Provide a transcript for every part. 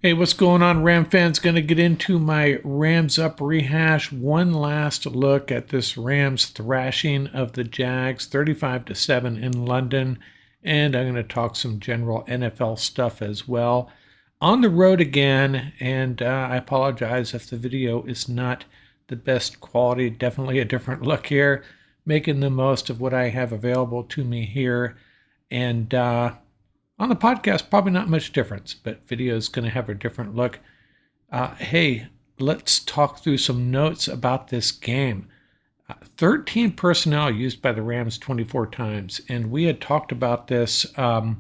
Hey, what's going on, Ram fans? Going to get into my Rams up rehash. One last look at this Rams thrashing of the Jags, 35-7 in London, and I'm going to talk some general NFL stuff as well. On the road again, and I apologize if the video is not the best quality. Definitely a different look here, making the most of what I have available to me here, and on the podcast, probably not much difference, but video is going to have a different look. Hey, let's talk through some notes about this game. 13 personnel used by the Rams 24 times, and we had talked about this ad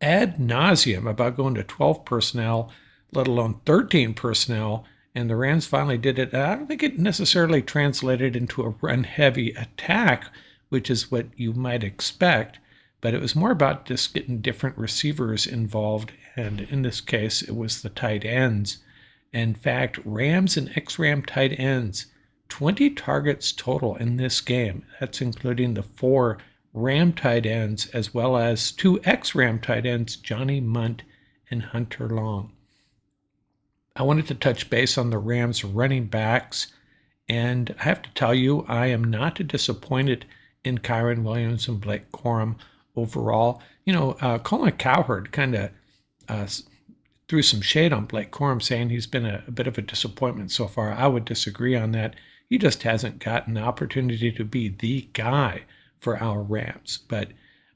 nauseum about going to 12 personnel, let alone 13 personnel, and the Rams finally did it. I don't think it necessarily translated into a run-heavy attack, which is what you might expect, but it was more about just getting different receivers involved, and in this case, it was the tight ends. In fact, Rams and ex-Ram tight ends, 20 targets total in this game. That's including the 4 Ram tight ends as well as 2 ex-Ram tight ends, Johnny Munt and Hunter Long. I wanted to touch base on the Rams running backs, and I have to tell you, I am not disappointed in Kyren Williams and Blake Corum overall. Colin Cowherd kind of threw some shade on Blake Corum, saying he's been a bit of a disappointment so far. I would disagree on that. He just hasn't gotten the opportunity to be the guy for our Rams. But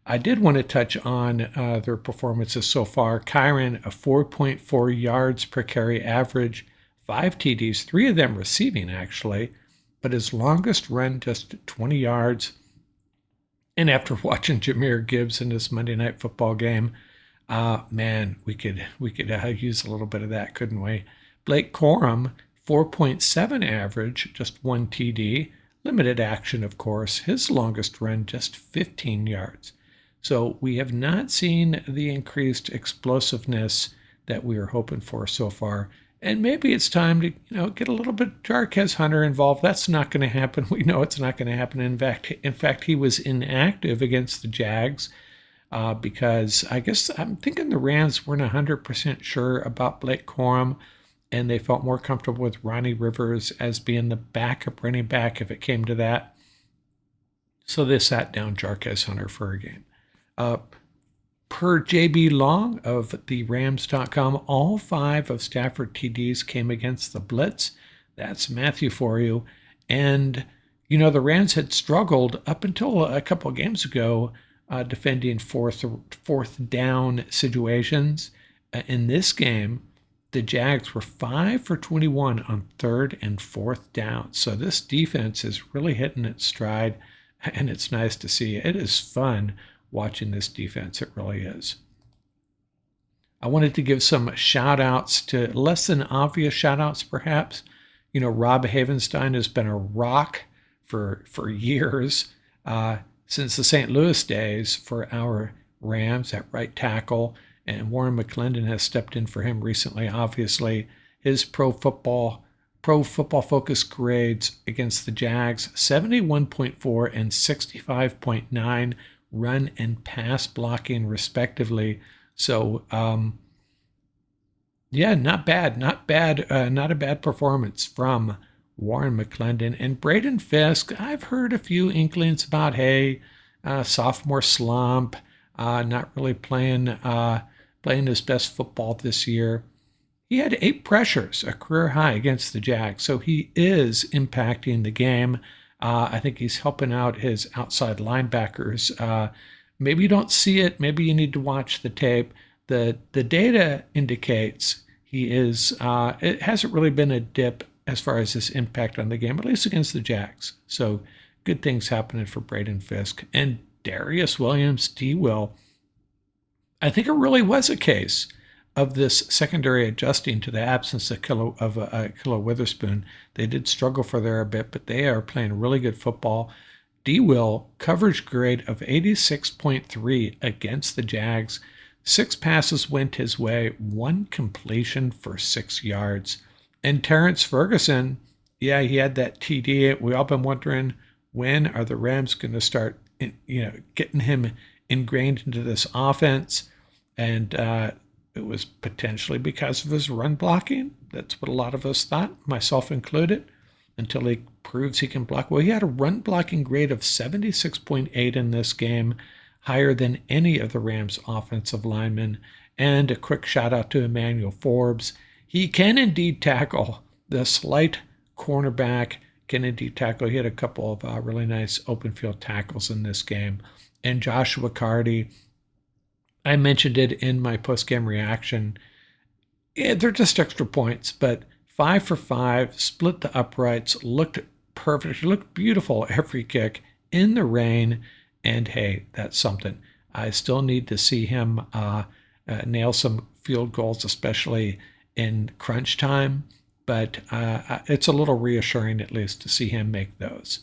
I did want to touch on their performances so far. Kyren, a 4.4 yards per carry average, 5 TDs, 3 of them receiving actually, but his longest run just 20 yards. And after watching Jahmyr Gibbs in this Monday Night Football game, man, we could use a little bit of that, couldn't we? Blake Corum, 4.7 average, just 1 TD. Limited action, of course. His longest run, just 15 yards. So we have not seen the increased explosiveness that we were hoping for so far. And maybe it's time to, get a little bit Jarquez Hunter involved. That's not going to happen. We know it's not going to happen. In fact, he was inactive against the Jags because I guess I'm thinking the Rams weren't 100% sure about Blake Corum, and they felt more comfortable with Ronnie Rivers as being the backup running back if it came to that. So they sat down Jarquez Hunter for a game. Per JB Long of the Rams.com, all 5 of Stafford TDs came against the blitz. That's Matthew for you. And, the Rams had struggled up until a couple of games ago defending fourth down situations. In this game, the Jags were 5 for 21 on 3rd and 4th down. So this defense is really hitting its stride, and it's nice to see. It is fun watching this defense. It really is. I wanted to give some shout outs to less than obvious shout outs, perhaps. Rob Havenstein has been a rock for years, since the St. Louis days for our Rams at right tackle. And Warren McClendon has stepped in for him recently, obviously. His pro football focus grades against the Jags, 71.4 and 65.9 run and pass blocking respectively. So, not bad. Not a bad performance from Warren McClendon. And Braden Fisk, I've heard a few inklings about, sophomore slump, not really playing his best football this year. He had 8 pressures, a career high against the Jags, so he is impacting the game. I think he's helping out his outside linebackers. Maybe you don't see it. Maybe you need to watch the tape. The data indicates he is. It hasn't really been a dip as far as his impact on the game, at least against the Jags. So good things happening for Braden Fisk and Darius Williams, D-Will. I think it really was a case of this secondary adjusting to the absence of Kilo Witherspoon. They did struggle for there a bit, but they are playing really good football. D-Will, coverage grade of 86.3 against the Jags. 6 passes went his way, 1 completion for 6 yards. And Terrence Ferguson, he had that TD. We all been wondering, when are the Rams going to start, getting him ingrained into this offense? And it was potentially because of his run blocking. That's what a lot of us thought, myself included, until he proves he can block. Well, he had a run blocking grade of 76.8 in this game, higher than any of the Rams' offensive linemen. And a quick shout out to Emmanuel Forbes. He can indeed tackle. The slight cornerback can indeed tackle. He had a couple of really nice open field tackles in this game. And Joshua Carty, I mentioned it in my post-game reaction. Yeah, they're just extra points, but 5 for 5, split the uprights, looked perfect, looked beautiful every kick in the rain, and hey, that's something. I still need to see him nail some field goals, especially in crunch time, but it's a little reassuring at least to see him make those.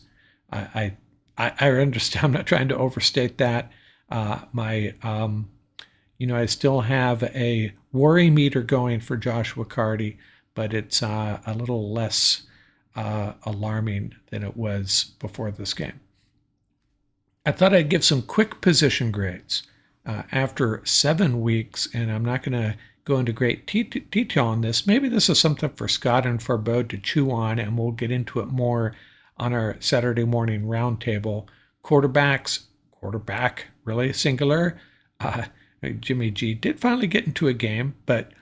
I understand. I'm not trying to overstate that. I still have a worry meter going for Joshua Carty, but it's a little less alarming than it was before this game. I thought I'd give some quick position grades. After 7 weeks, and I'm not going to go into great detail on this, maybe this is something for Scott and for Bo to chew on, and we'll get into it more on our Saturday morning roundtable. Quarterback, really, singular. Jimmy G did finally get into a game, but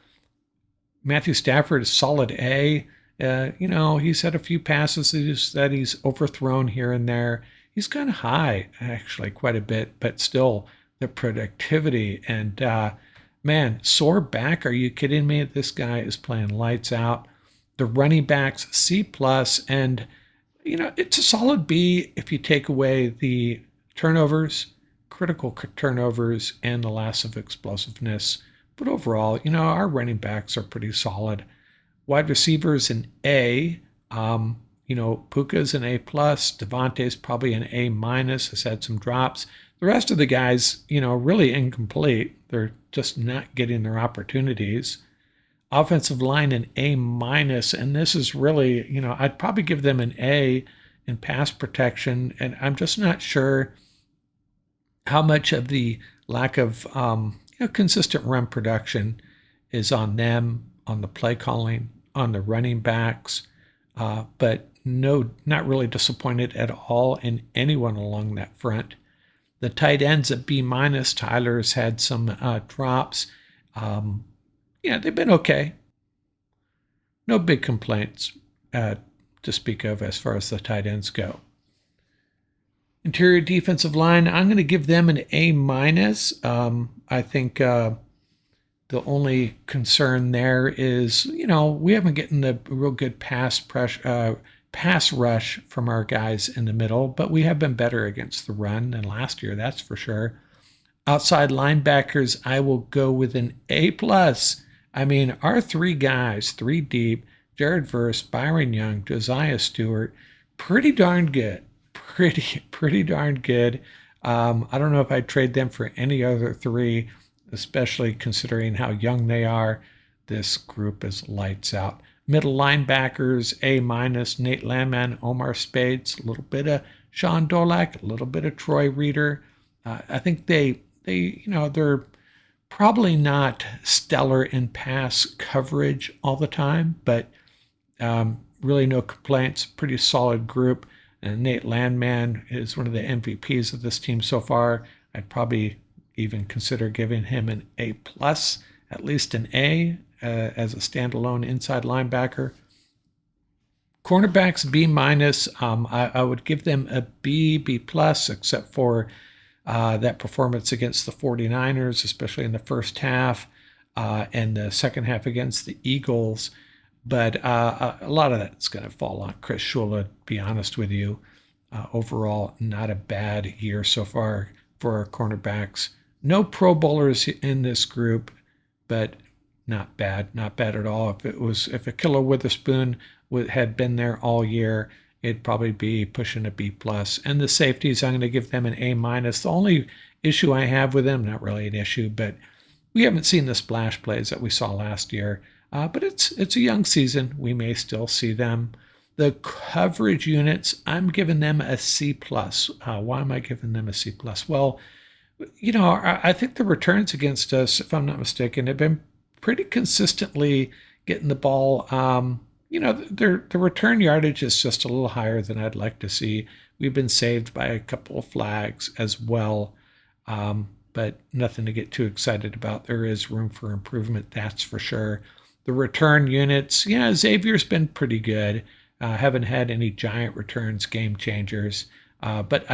Matthew Stafford is solid A. He's had a few passes that he's overthrown here and there. He's kind of high, actually, quite a bit, but still the productivity and sore back. Are you kidding me? This guy is playing lights out. The running backs, C+, and it's a solid B if you take away the turnovers, critical turnovers, and the loss of explosiveness. But overall, our running backs are pretty solid. Wide receivers an A. Puka's an A+. Devontae's probably an A-, has had some drops. The rest of the guys, really incomplete. They're just not getting their opportunities. Offensive line an A-, and this is really, I'd probably give them an A in pass protection, and I'm just not sure how much of the lack of consistent run production is on them, on the play calling, on the running backs, but no, not really disappointed at all in anyone along that front. The tight ends at B-. Tyler's had some drops. They've been okay. No big complaints to speak of as far as the tight ends go. Interior defensive line, I'm going to give them an A-. I think the only concern there is, we haven't gotten the real good pass rush from our guys in the middle, but we have been better against the run than last year, that's for sure. Outside linebackers, I will go with an A+. I mean, our 3 guys, 3 deep, Jared Verse, Byron Young, Josiah Stewart, pretty darn good. Pretty darn good. I don't know if I'd trade them for any other 3, especially considering how young they are. This group is lights out. Middle linebackers, A-. Nate Landman, Omar Spades, a little bit of Sean Dolak, a little bit of Troy Reeder. I think they're probably not stellar in pass coverage all the time, but really no complaints. Pretty solid group. And Nate Landman is one of the MVPs of this team so far. I'd probably even consider giving him an A+, at least an A, as a standalone inside linebacker. Cornerbacks B-. I would give them a B+, except for that performance against the 49ers, especially in the first half, and the second half against the Eagles. But a lot of that's going to fall on Chris Shula, to be honest with you. Overall, not a bad year so far for our cornerbacks. No Pro Bowlers in this group, but not bad at all. If Ahkello Witherspoon had been there all year, it'd probably be pushing a B+. And the safeties, I'm going to give them an A-. The only issue I have with them, not really an issue, but we haven't seen the splash plays that we saw last year. But it's a young season. We may still see them. The coverage units, I'm giving them a C+. Why am I giving them a C+? Well, I think the returns against us, if I'm not mistaken, have been pretty consistently getting the ball. Their return yardage is just a little higher than I'd like to see. We've been saved by a couple of flags as well, but nothing to get too excited about. There is room for improvement, that's for sure. The return units, yeah, Xavier's been pretty good. Haven't had any giant returns, game changers. But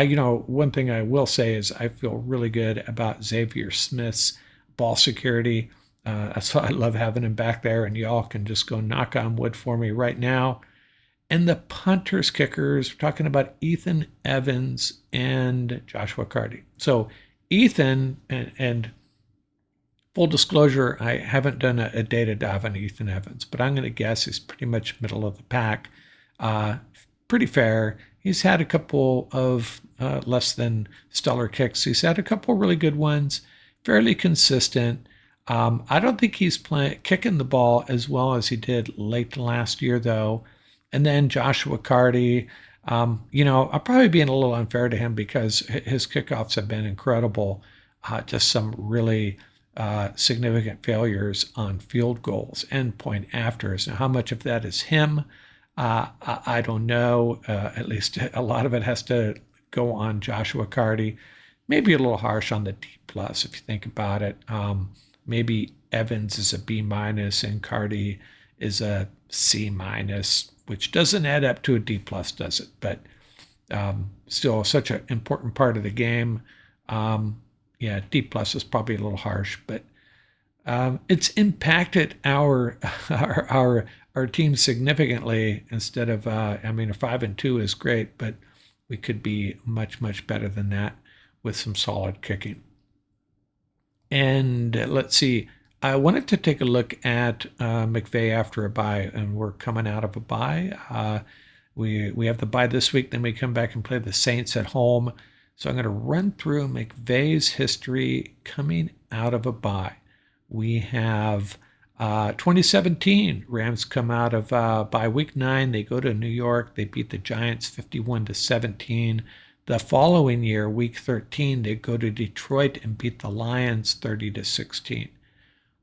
one thing I will say is I feel really good about Xavier Smith's ball security. That's why I love having him back there, and y'all can just go knock on wood for me right now. And the punters, kickers, we're talking about Ethan Evans and Joshua Carty. So Ethan, and full disclosure, I haven't done a data dive on Ethan Evans, but I'm going to guess he's pretty much middle of the pack. Pretty fair. He's had a couple of less than stellar kicks. He's had a couple really good ones, fairly consistent. I don't think he's kicking the ball as well as he did late last year, though. And then Joshua Carty, I'm probably being a little unfair to him because his kickoffs have been incredible. Just some really significant failures on field goals and point afters. Now, how much of that is him? I don't know. At least a lot of it has to go on Joshua Carty. Maybe a little harsh on the D plus if you think about it. Maybe Evans is a B minus and Carty is a C minus, which doesn't add up to a D plus, does it? But still such an important part of the game. Yeah, D plus is probably a little harsh, but it's impacted our team significantly. Instead of a 5-2 is great, but we could be much better than that with some solid kicking. And let's see. I wanted to take a look at McVay after a bye, and we're coming out of a bye. We have the bye this week, then we come back and play the Saints at home. So I'm going to run through McVay's history coming out of a bye. We have 2017, Rams come out of bye week 9. They go to New York. They beat the Giants 51-17. The following year, week 13, they go to Detroit and beat the Lions 30-16.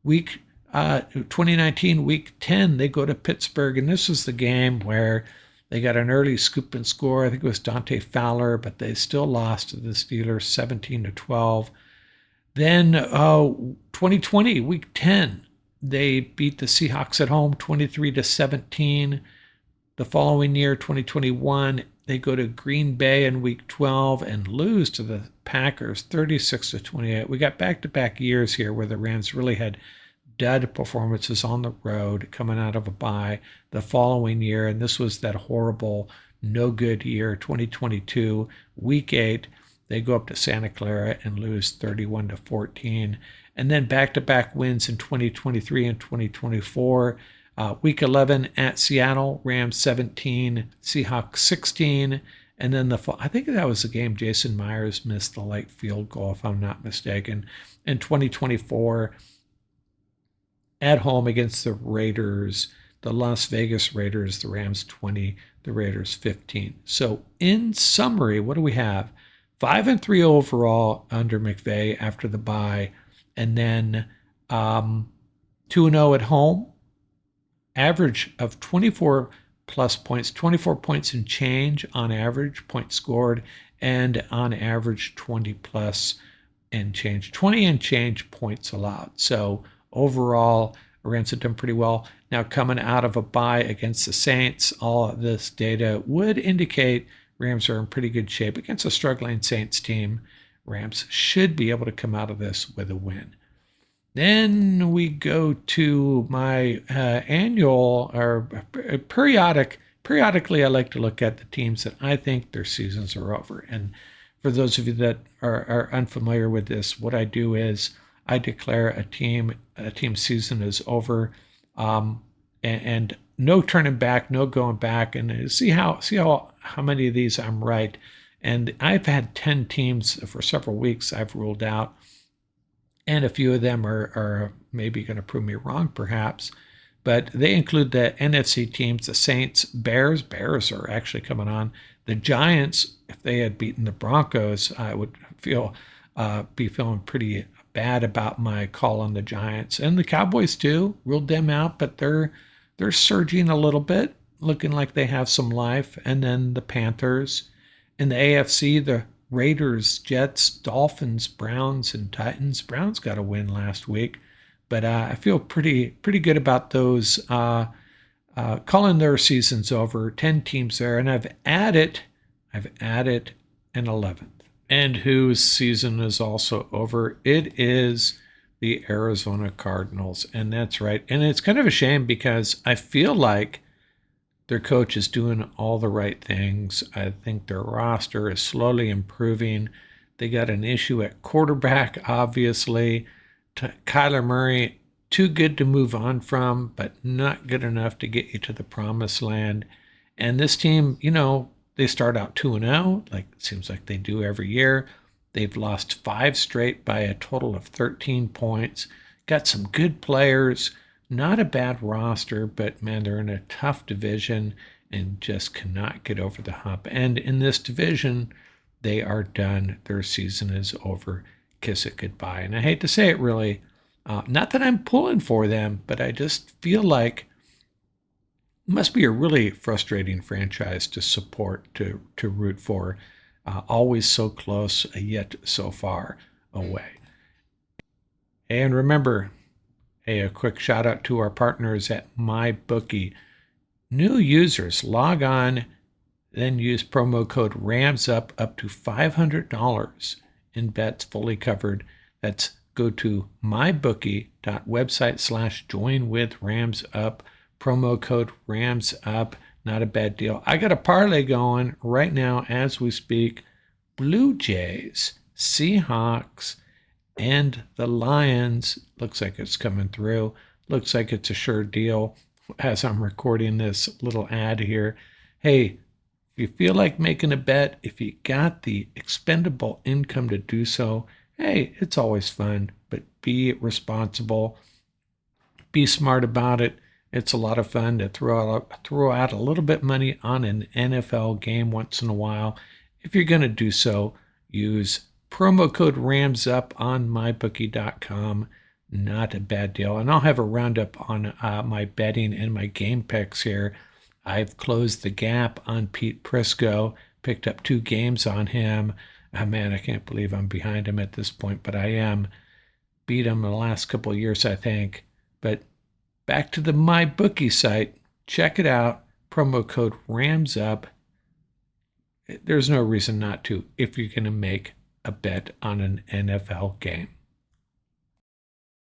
2019, week 10, they go to Pittsburgh, and this was the game where they got an early scoop and score. I think it was Dante Fowler, but they still lost to the Steelers 17-12. Then 2020, week 10, they beat the Seahawks at home 23-17. The following year, 2021, they go to Green Bay in week 12 and lose to the Packers 36-28. We got back-to-back years here where the Rams really had dud performances on the road coming out of a bye the following year. And this was that horrible, no good year, 2022, week 8. They go up to Santa Clara and lose 31-14. And then back-to-back wins in 2023 and 2024. Week 11 at Seattle, Rams 17, Seahawks 16. And then I think that was the game Jason Myers missed the late field goal, if I'm not mistaken. In 2024, at home against the Raiders, the Las Vegas Raiders, the Rams 20, the Raiders 15. So in summary, what do we have? 5-3 overall under McVay after the bye, and then 2-0 at home. Average of 24 plus points, 24 points and change on average, points scored, and on average 20 plus and change, 20 and change points allowed. So overall, Rams have done pretty well. Now coming out of a bye against the Saints, all of this data would indicate Rams are in pretty good shape against a struggling Saints team. Rams should be able to come out of this with a win. Then we go to my annual or periodically I like to look at the teams that I think their seasons are over. And for those of you that are unfamiliar with this, what I do is I declare a team season is over, and no turning back, no going back, and see how many of these I'm right. And I've had 10 teams for several weeks I've ruled out. And a few of them are maybe going to prove me wrong, perhaps. But they include the NFC teams, the Saints, Bears. Bears are actually coming on. The Giants, if they had beaten the Broncos, I would be feeling pretty bad about my call on the Giants. And the Cowboys too. Ruled them out, but they're surging a little bit, looking like they have some life. And then the Panthers. In the AFC, the Raiders, Jets, Dolphins, Browns, and Titans. Browns got a win last week, but I feel pretty good about those. Calling their seasons over. 10 teams there, and I've added an 11th. And whose season is also over? It is the Arizona Cardinals, and that's right. And it's kind of a shame because I feel like their coach is doing all the right things. I think their roster is slowly improving. They got an issue at quarterback, obviously. Kyler Murray, too good to move on from, but not good enough to get you to the promised land. And this team, they start out 2-0, like it seems like they do every year. They've lost 5 straight by a total of 13 points. Got some good players. Not a bad roster, but man, they're in a tough division and just cannot get over the hump. And in this division, they are done. Their season is over. Kiss it goodbye. And I hate to say it, really. Not that I'm pulling for them, but I just feel like it must be a really frustrating franchise to support, to root for. Always so close, yet so far away. And remember, a quick shout out to our partners at MyBookie. New users log on, then use promo code RAMSUP up to $500 in bets fully covered. That's go to mybookie.website/joinwithRamsUp. Promo code RAMSUP. Not a bad deal. I got a parlay going right now as we speak. Blue Jays, Seahawks, and the Lions. Looks like it's coming through. Looks like it's a sure deal as I'm recording this little ad here. Hey, if you feel like making a bet, if you got the expendable income to do so, hey, it's always fun, but be responsible. Be smart about it. It's a lot of fun to throw out a little bit of money on an NFL game once in a while. If you're going to do so, use promo code RAMSUP on mybookie.com. Not a bad deal. And I'll have a roundup on my betting and my game picks here. I've closed the gap on Pete Prisco, picked up 2 games on him. Oh, man, I can't believe I'm behind him at this point, but I am. Beat him the last couple of years, I think. But back to the MyBookie site. Check it out. Promo code RAMSUP. There's no reason not to if you're going to make a bet on an NFL game.